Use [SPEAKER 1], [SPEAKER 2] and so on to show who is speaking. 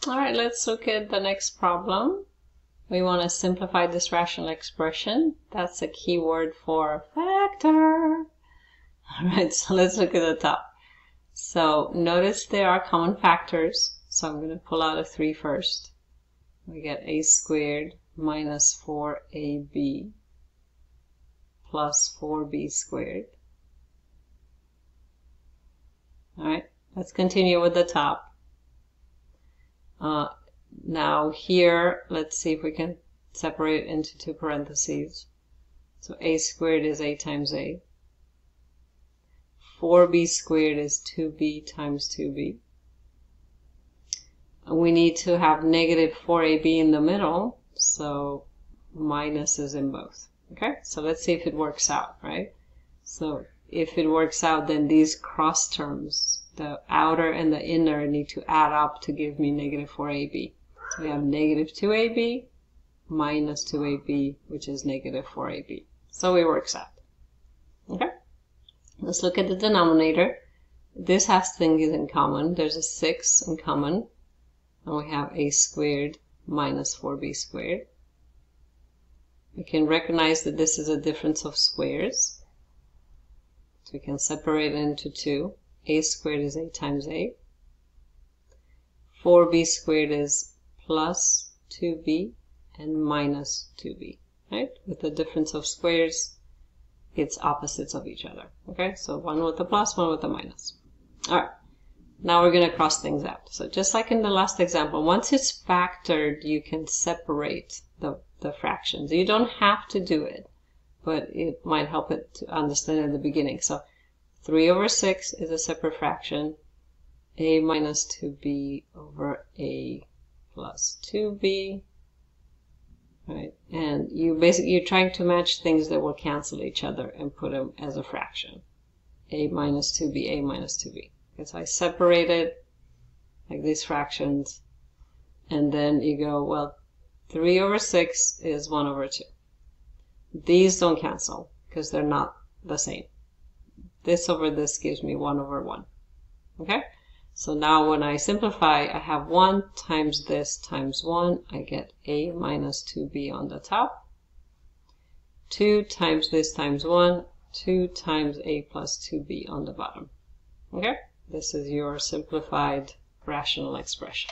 [SPEAKER 1] All right, let's look at the next problem. We want to simplify this rational expression. That's a key word for factor. All right, so let's look at the top. So notice there are common factors. So I'm going to pull out a 3 first. We get a squared minus 4ab plus 4b squared. All right, let's continue with the top. Now here, let's see if we can separate into 2 parentheses. So a squared is a times a. 4b squared is 2b times 2b. We need to have negative 4ab in the middle, so minus is in both. Okay, so let's see if it works out, right? So if it works out, then these cross terms, the outer and the inner, need to add up to give me negative 4ab. So we have negative 2ab minus 2ab, which is negative 4ab. So it works out. Okay? Let's look at the denominator. This has things in common. There's a 6 in common. And we have a squared minus 4b squared. We can recognize that this is a difference of squares. So we can separate it into 2. A squared is a times a. 4b squared is plus 2b and minus 2b, right? With the difference of squares, it's opposites of each other, okay? So one with a plus, one with a minus. All right, now we're going to cross things out. So just like in the last example, once it's factored, you can separate the fractions. You don't have to do it, but it might help it to understand in the beginning. So 3 over 6 is a separate fraction. A minus 2b over a plus 2b, right? And you're trying to match things that will cancel each other and put them as a fraction. A minus 2b, a minus 2b. Okay, so I separated like these fractions, and then you go, well, 3 over 6 is 1 over 2. These don't cancel because they're not the same. This over this gives me 1 over 1. Okay? So now when I simplify, I have 1 times this times 1. I get a minus 2b on the top. 2 times this times 1. 2 times a plus 2b on the bottom. Okay? This is your simplified rational expression.